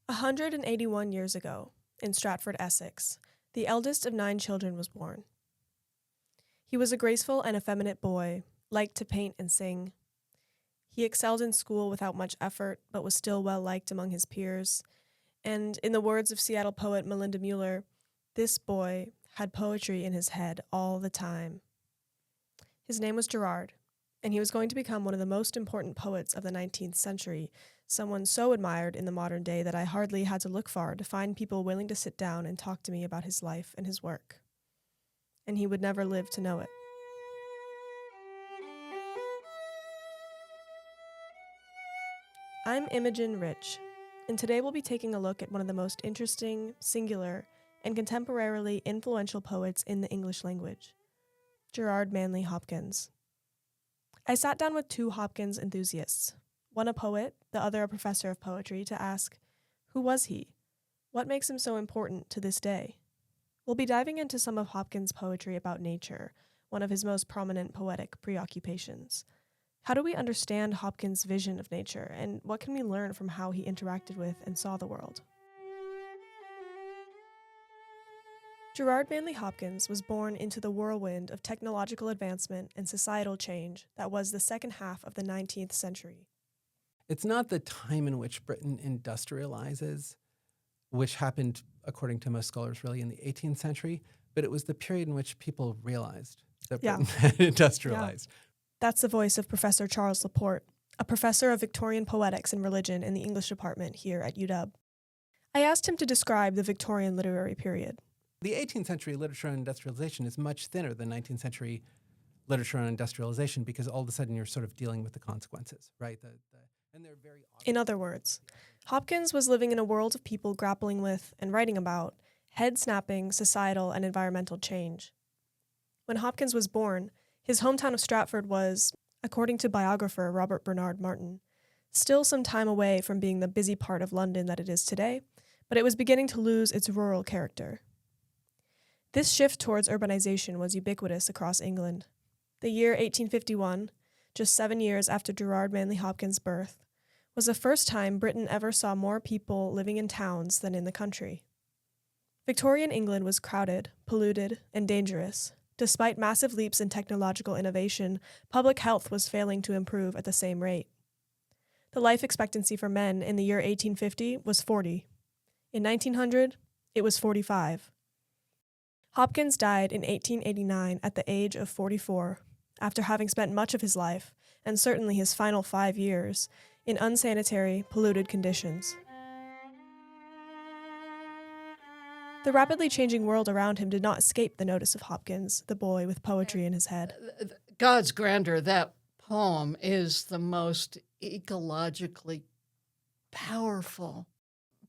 181 years ago, in Stratford, Essex, the eldest of 9 children was born. He was a graceful and effeminate boy, liked to paint and sing. He excelled in school without much effort, but was still well-liked among his peers. And in the words of Seattle poet Melinda Mueller, this boy had poetry in his head all the time. His name was Gerard, and he was going to become one of the most important poets of the 19th century, someone so admired in the modern day that I hardly had to look far to find people willing to sit down and talk to me about his life and his work. And he would never live to know it. I'm Imogen Rich, and today we'll be taking a look at one of the most interesting, singular, and contemporarily influential poets in the English language, Gerard Manley Hopkins. I sat down with 2 Hopkins enthusiasts, one a poet, the other a professor of poetry, to ask, who was he? What makes him so important to this day? We'll be diving into some of Hopkins' poetry about nature, one of his most prominent poetic preoccupations. How do we understand Hopkins' vision of nature, and what can we learn from how he interacted with and saw the world? Gerard Manley Hopkins was born into the whirlwind of technological advancement and societal change that was the second half of the 19th century. It's not the time in which Britain industrializes, which happened, according to most scholars, really in the 18th century, but it was the period in which people realized that Britain had industrialized. That's the voice of Professor Charles Laporte, a professor of Victorian poetics and religion in the English department here at UW. I asked him to describe the Victorian literary period. The 18th century literature on industrialization is much thinner than 19th century literature on industrialization because all of a sudden you're sort of dealing with the consequences, right? And they're very obvious. In other words, Hopkins was living in a world of people grappling with and writing about head-snapping societal and environmental change. When Hopkins was born, his hometown of Stratford was, according to biographer Robert Bernard Martin, still some time away from being the busy part of London that it is today, but it was beginning to lose its rural character. This shift towards urbanization was ubiquitous across England. The year 1851, just 7 years after Gerard Manley Hopkins' birth, was the first time Britain ever saw more people living in towns than in the country. Victorian England was crowded, polluted, and dangerous. Despite massive leaps in technological innovation, public health was failing to improve at the same rate. The life expectancy for men in the year 1850 was 40. In 1900, it was 45. Hopkins died in 1889 at the age of 44, after having spent much of his life, and certainly his final 5 years, in unsanitary, polluted conditions. The rapidly changing world around him did not escape the notice of Hopkins, the boy with poetry in his head. God's Grandeur, that poem is the most ecologically powerful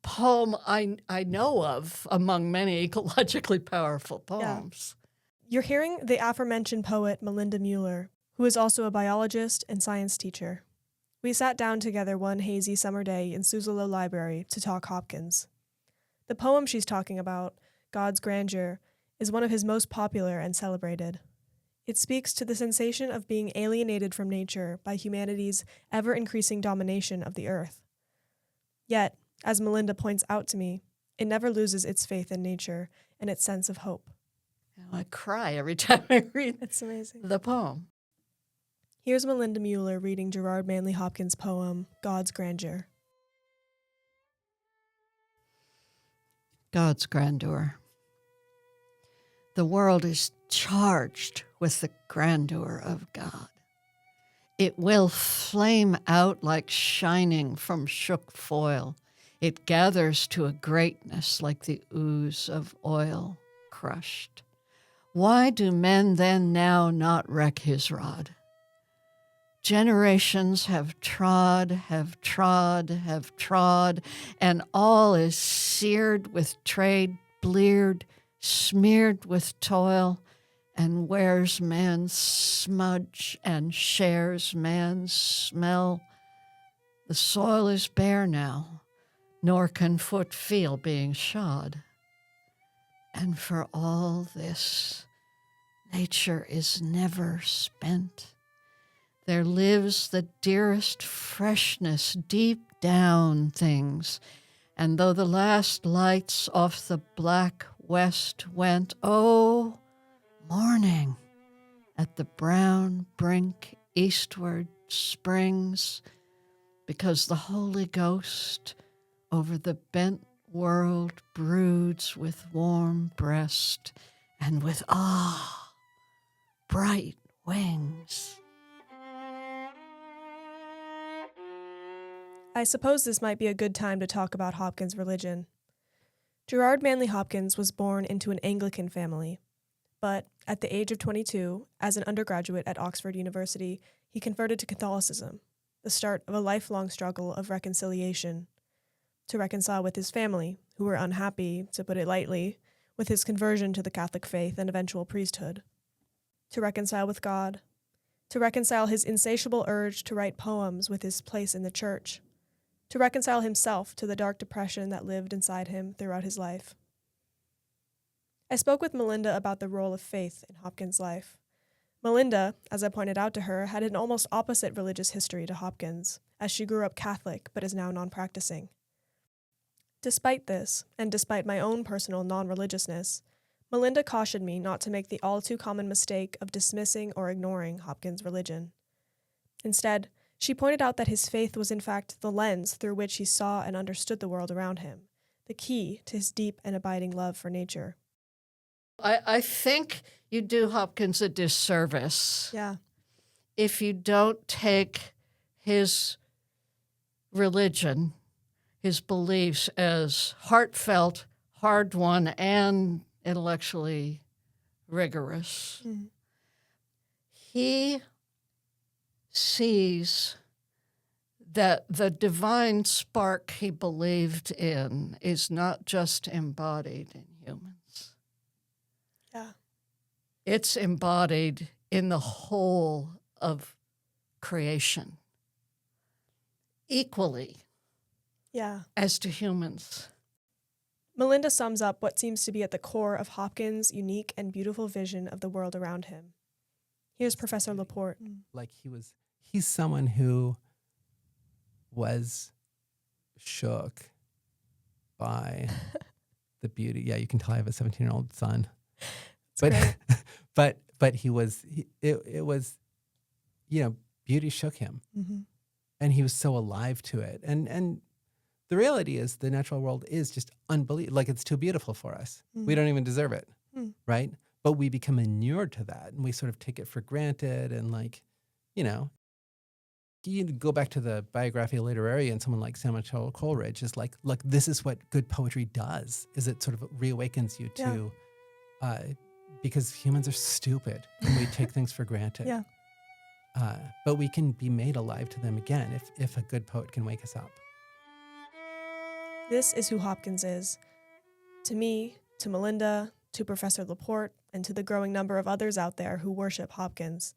poem I know of among many ecologically powerful poems. Yeah. You're hearing the aforementioned poet Melinda Mueller, who is also a biologist and science teacher. We sat down together one hazy summer day in Suzzallo Library to talk Hopkins. The poem she's talking about, God's Grandeur, is one of his most popular and celebrated. It speaks to the sensation of being alienated from nature by humanity's ever-increasing domination of the earth. Yet, as Melinda points out to me, it never loses its faith in nature and its sense of hope. I cry every time I read It's amazing. the poem. Here's Melinda Mueller reading Gerard Manley Hopkins' poem, God's Grandeur. God's Grandeur. The world is charged with the grandeur of God. It will flame out like shining from shook foil. It gathers to a greatness like the ooze of oil crushed. Why do men then now not wreck his rod? Generations have trod, and all is seared with trade, bleared, smeared with toil, and wears man's smudge and shares man's smell. The soil is bare now, nor can foot feel being shod. And for all this, nature is never spent. There lives the dearest freshness deep down things, And though the last lights off the black west went, oh, morning at the brown brink eastward springs, because the Holy Ghost over the bent world broods with warm breast and with bright wings. I suppose this might be a good time to talk about Hopkins' religion. Gerard Manley Hopkins was born into an Anglican family, but at the age of 22, as an undergraduate at Oxford University, he converted to Catholicism, the start of a lifelong struggle of reconciliation, to reconcile with his family, who were unhappy, to put it lightly, with his conversion to the Catholic faith and eventual priesthood, to reconcile with God, to reconcile his insatiable urge to write poems with his place in the church, to reconcile himself to the dark depression that lived inside him throughout his life. I spoke with Melinda about the role of faith in Hopkins' life. Melinda, as I pointed out to her, had an almost opposite religious history to Hopkins, as she grew up Catholic but is now non-practicing. Despite this, and despite my own personal non-religiousness, Melinda cautioned me not to make the all-too-common mistake of dismissing or ignoring Hopkins' religion. Instead, she pointed out that his faith was in fact the lens through which he saw and understood the world around him, the key to his deep and abiding love for nature. I think you do Hopkins a disservice if you don't take his religion, his beliefs, as heartfelt, hard-won, and intellectually rigorous. Mm. He sees that the divine spark he believed in is not just embodied in humans. Yeah. It's embodied in the whole of creation, equally as to humans. Melinda sums up what seems to be at the core of Hopkins' unique and beautiful vision of the world around him. Here's Professor Laporte. Like he's someone who was shook by the beauty. Yeah, you can tell I have a 17-year-old son. But he was, it was, beauty shook him. Mm-hmm. And he was so alive to it. And the reality is the natural world is just unbelievable. Like, it's too beautiful for us. Mm. We don't even deserve it, right? But we become inured to that, and we sort of take it for granted. And you go back to the Biographia Literaria, and someone like Samuel Coleridge is like, look, this is what good poetry does, is it sort of reawakens you to, because humans are stupid, and we take things for granted. Yeah. But we can be made alive to them again if a good poet can wake us up. This is who Hopkins is. To me, to Melinda, to Professor Laporte, and to the growing number of others out there who worship Hopkins.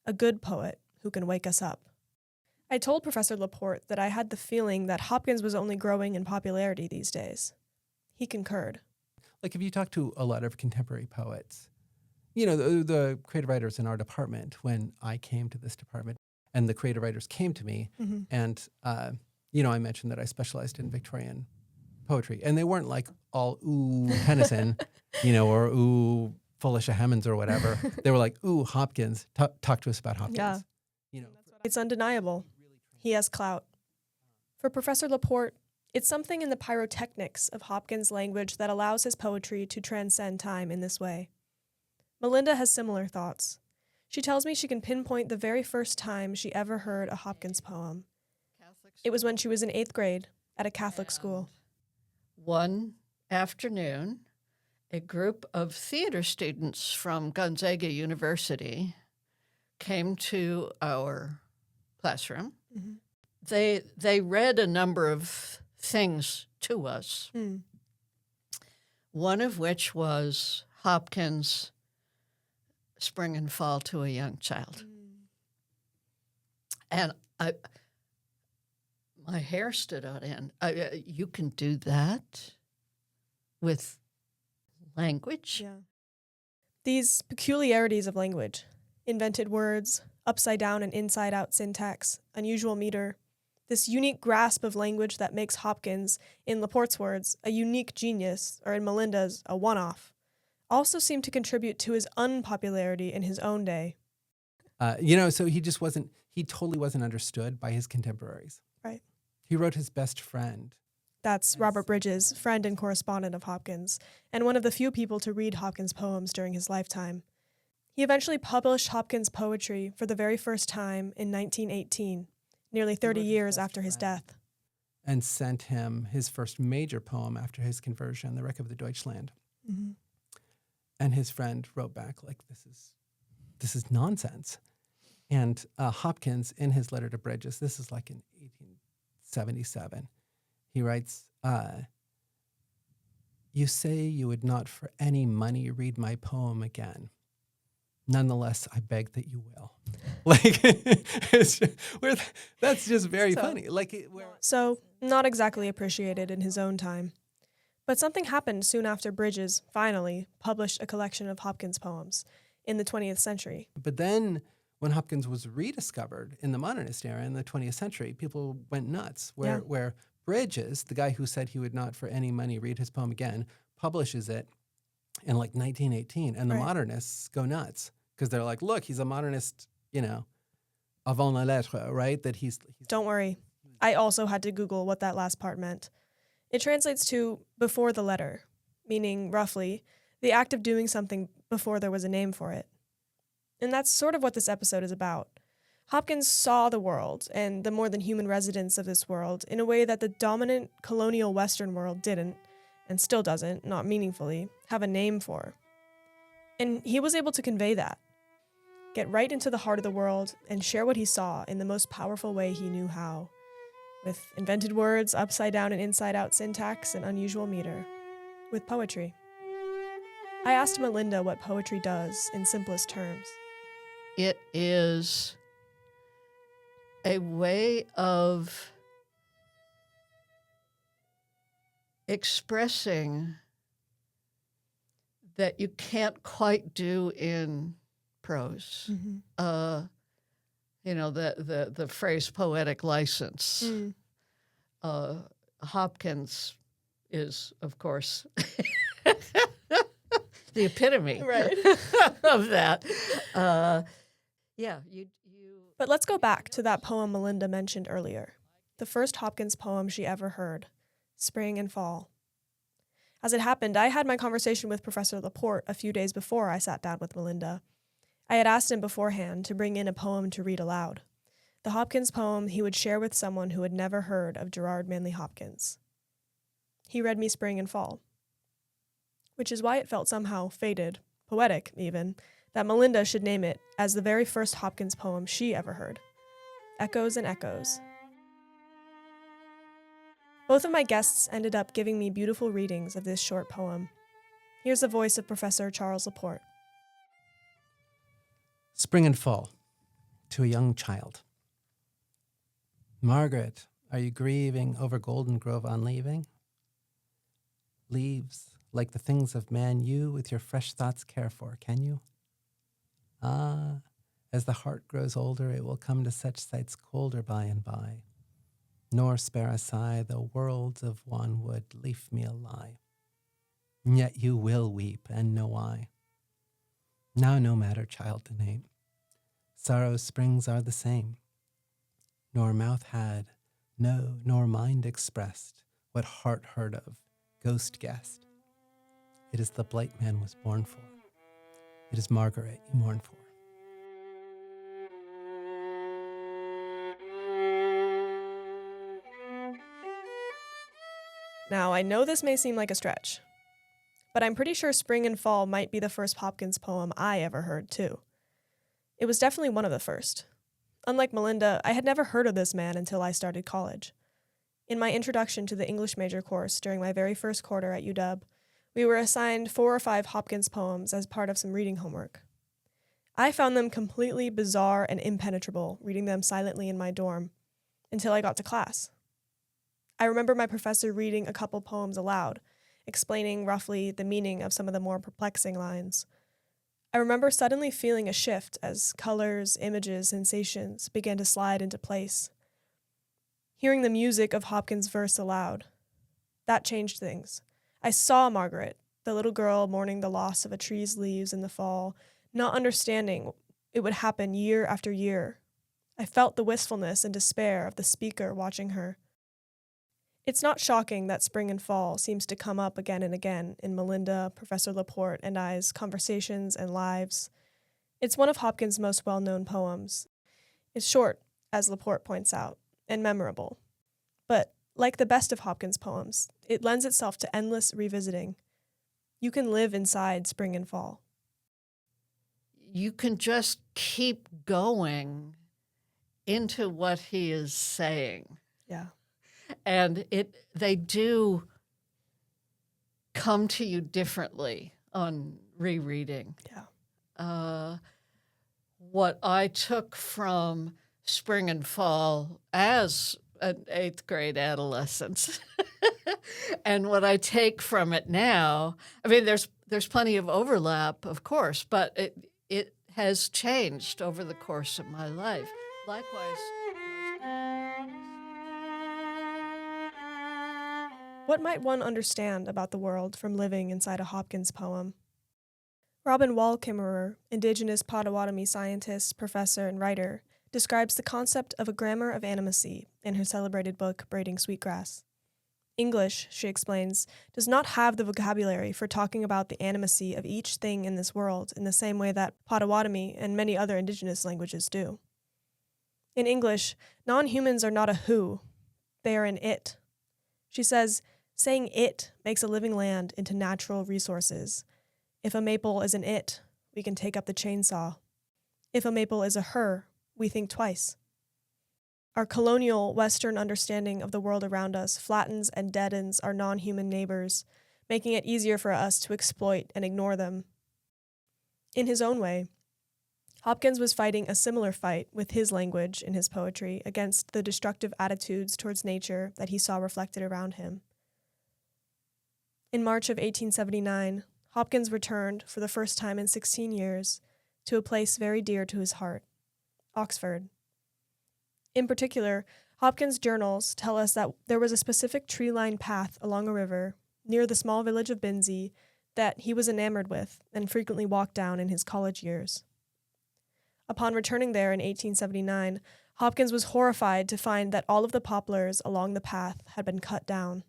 A good poet who can wake us up. I told Professor Laporte that I had the feeling that Hopkins was only growing in popularity these days. He concurred. Like, if you talk to a lot of contemporary poets, the creative writers in our department, when I came to this department, and the creative writers came to me, and I mentioned that I specialized in Victorian poetry, and they weren't like all ooh Tennyson, or ooh Felicia Hemans or whatever. They were like, ooh, Hopkins. Talk to us about Hopkins. Yeah. It's undeniable. He has clout. For Professor Laporte, it's something in the pyrotechnics of Hopkins' language that allows his poetry to transcend time in this way. Melinda has similar thoughts. She tells me she can pinpoint the very first time she ever heard a Hopkins poem. It was when she was in 8th grade at a Catholic school. One afternoon, a group of theater students from Gonzaga University came to our classroom. Mm-hmm. They read a number of things to us, one of which was Hopkins' Spring and Fall to a Young Child. And my hair stood on end. You can do that with language? Yeah. These peculiarities of language, invented words, upside down and inside out syntax, unusual meter, This unique grasp of language that makes Hopkins, in Laporte's words, a unique genius, or in Melinda's, a one-off, also seemed to contribute to his unpopularity in his own day. So he totally wasn't understood by his contemporaries. Right. He wrote his best friend. That's Robert Bridges, friend and correspondent of Hopkins, and one of the few people to read Hopkins' poems during his lifetime. He eventually published Hopkins' poetry for the very first time in 1918, nearly 30 years after his death. And sent him his first major poem after his conversion, The Wreck of the Deutschland. Mm-hmm. And his friend wrote back, like, this is nonsense. And Hopkins, in his letter to Bridges, this is like in 1877, he writes, "You say you would not for any money read my poem again. Nonetheless, I beg that you will." Like, that's just very funny. So, not exactly appreciated in his own time. But something happened soon after Bridges, finally, published a collection of Hopkins' poems in the 20th century. But then, when Hopkins was rediscovered in the modernist era in the 20th century, people went nuts. Where Bridges, the guy who said he would not for any money read his poem again, publishes it in like 1918, and the modernists go nuts because they're like, look, he's a modernist, avant la lettre, right? That he's. Don't worry. I also had to Google what that last part meant. It translates to before the letter, meaning, roughly, the act of doing something before there was a name for it. And that's sort of what this episode is about. Hopkins saw the world and the more than human residents of this world in a way that the dominant colonial Western world didn't, and still doesn't, not meaningfully, have a name for. And he was able to convey that, get right into the heart of the world and share what he saw in the most powerful way he knew how, with invented words, upside down and inside out syntax, and unusual meter, with poetry. I asked Melinda what poetry does in simplest terms. It is a way of expressing that you can't quite do in prose. Mm-hmm. The phrase poetic license. Hopkins is, of course, the epitome of that. But let's go back to that poem Melinda mentioned earlier, the first Hopkins poem she ever heard, Spring and Fall. As it happened, I had my conversation with Professor Laporte a few days before I sat down with Melinda. I had asked him beforehand to bring in a poem to read aloud, the Hopkins poem he would share with someone who had never heard of Gerard Manley Hopkins. He read me Spring and Fall, which is why it felt somehow fated, poetic even, that Melinda should name it as the very first Hopkins poem she ever heard, Echoes and Echoes. Both of my guests ended up giving me beautiful readings of this short poem. Here's the voice of Professor Charles Laporte. Spring and Fall, to a young child. Margaret, are you grieving over Golden Grove on leaving? Leaves, like the things of man you with your fresh thoughts care for, can you? Ah, as the heart grows older, it will come to such sights colder by and by. Nor spare a sigh, though worlds of one would leave me a lie. And yet you will weep, and no I. Now no matter, child, to name. Sorrow's springs are the same. Nor mouth had, no, nor mind expressed, what heart heard of, ghost guessed. It is the blight man was born for. It is Margaret you mourn for. Now, I know this may seem like a stretch, but I'm pretty sure Spring and Fall might be the first Hopkins poem I ever heard, too. It was definitely one of the first. Unlike Melinda, I had never heard of this man until I started college. In my introduction to the English major course during my very first quarter at UW, we were assigned 4 or 5 Hopkins poems as part of some reading homework. I found them completely bizarre and impenetrable, reading them silently in my dorm, until I got to class. I remember my professor reading a couple poems aloud, explaining roughly the meaning of some of the more perplexing lines. I remember suddenly feeling a shift as colors, images, sensations began to slide into place. hearing the music of Hopkins' verse aloud. That changed things. I saw Margaret, the little girl mourning the loss of a tree's leaves in the fall, not understanding it would happen year after year. I felt the wistfulness and despair of the speaker watching her. It's not shocking that spring and fall seems to come up again and again in Melinda, Professor Laporte, and I's conversations and lives. It's one of Hopkins' most well-known poems. It's short, as Laporte points out, and memorable. But, like the best of Hopkins' poems, it lends itself to endless revisiting. You can live inside spring and fall. You can just keep going into what he is saying. Yeah. And they do come to you differently on rereading. Yeah. What I took from spring and fall as an 8th grade adolescent and what I take from it now, I mean, there's plenty of overlap, of course, but it has changed over the course of my life. Likewise. What might one understand about the world from living inside a Hopkins poem? Robin Wall Kimmerer, indigenous Potawatomi scientist, professor, and writer, describes the concept of a grammar of animacy in her celebrated book, Braiding Sweetgrass. English, she explains, does not have the vocabulary for talking about the animacy of each thing in this world in the same way that Potawatomi and many other indigenous languages do. In English, non-humans are not a who, they are an it. She says, saying it makes a living land into natural resources. If a maple is an it, we can take up the chainsaw. If a maple is a her, we think twice. Our colonial Western understanding of the world around us flattens and deadens our non-human neighbors, making it easier for us to exploit and ignore them. In his own way, Hopkins was fighting a similar fight with his language in his poetry against the destructive attitudes towards nature that he saw reflected around him. In March of 1879, Hopkins returned for the first time in 16 years to a place very dear to his heart, Oxford. In particular, Hopkins' journals tell us that there was a specific tree-lined path along a river near the small village of Binsey that he was enamored with and frequently walked down in his college years. Upon returning there in 1879, Hopkins was horrified to find that all of the poplars along the path had been cut down.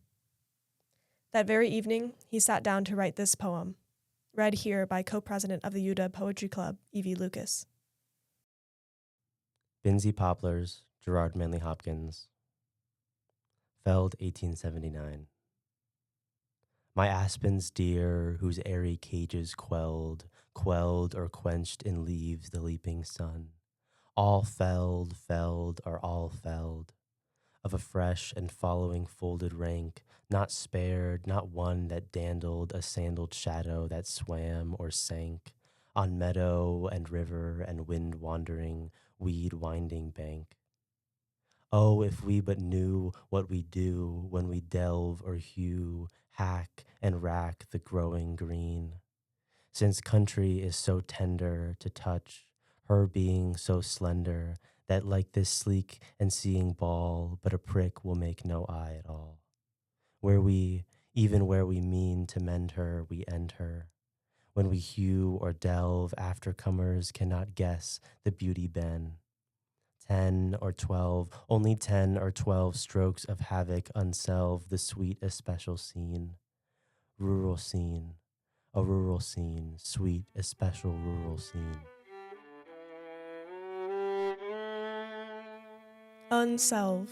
That very evening, he sat down to write this poem, read here by co-president of the UW Poetry Club, Evie Lucas. Binsey Poplars, Gerard Manley Hopkins. Felled 1879. My aspens dear, whose airy cages quelled or quenched in leaves the leaping sun, all felled, are all felled, of a fresh and following folded rank, not spared, not one that dandled a sandaled shadow that swam or sank on meadow and river and wind wandering, weed winding bank. Oh, if we but knew what we do when we delve or hew, hack and rack the growing green. Since country is so tender to touch, her being so slender, that like this sleek and seeing ball, but a prick will make no eye at all. Even where we mean to mend her, we end her. When we hew or delve, aftercomers cannot guess the beauty ben. 10 or 12, only 10 or 12 strokes of havoc unselve the sweet especial scene. Rural scene, a rural scene, sweet especial rural scene. Unselve.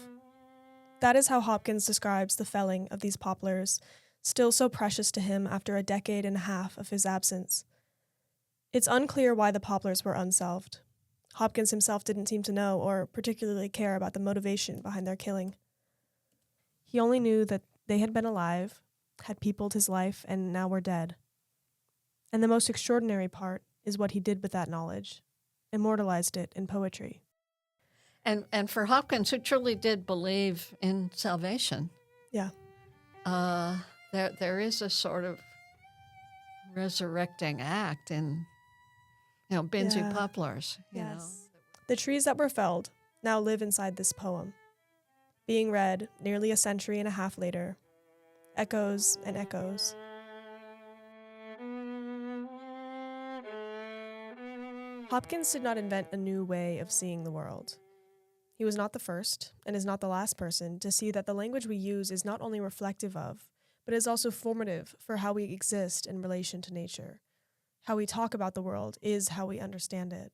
That is how Hopkins describes the felling of these poplars, still so precious to him after a decade and a half of his absence. It's unclear why the poplars were unselved. Hopkins himself didn't seem to know or particularly care about the motivation behind their killing. He only knew that they had been alive, had peopled his life, and now were dead. And the most extraordinary part is what he did with that knowledge, immortalized it in poetry. And for Hopkins, who truly did believe in salvation, Yeah. there is a sort of resurrecting act in, Binsey Yeah. poplars. You know. The trees that were felled now live inside this poem. being read nearly a century and a half later. Echoes and echoes. Hopkins did not invent a new way of seeing the world. He was not the first, and is not the last person, to see that the language we use is not only reflective of, but is also formative for how we exist in relation to nature. How we talk about the world is how we understand it.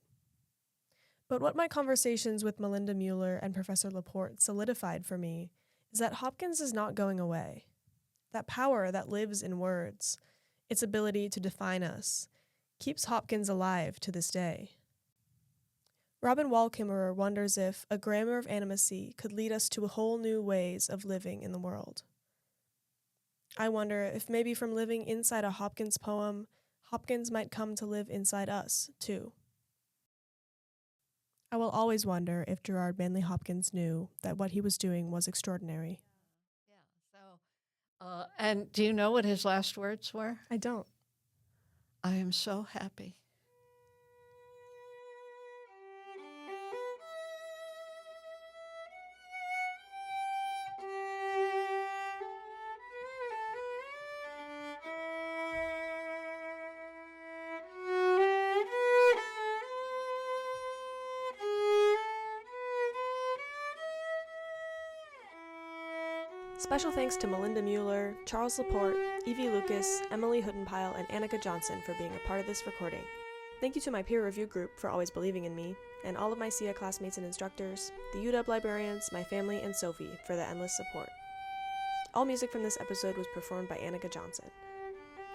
But what my conversations with Melinda Mueller and Professor Laporte solidified for me is that Hopkins is not going away. That power that lives in words, its ability to define us, keeps Hopkins alive to this day. Robin Wall-Kimmerer wonders if a grammar of animacy could lead us to whole new ways of living in the world. I wonder if maybe from living inside a Hopkins poem, Hopkins might come to live inside us, too. I will always wonder if Gerard Manley Hopkins knew that what he was doing was extraordinary. And do you know what his last words were? I don't. I am so happy. Special thanks to Melinda Mueller, Charles Laporte, Evie Lucas, Emily Hoodenpyle, and Annika Johnson for being a part of this recording. Thank you to my peer review group for always believing in me, and all of my SIA classmates and instructors, the UW librarians, my family, and Sophie for the endless support. All music from this episode was performed by Annika Johnson.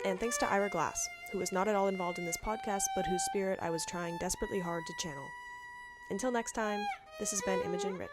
And thanks to Ira Glass, who was not at all involved in this podcast, but whose spirit I was trying desperately hard to channel. Until next time, this has been Imogen Rich.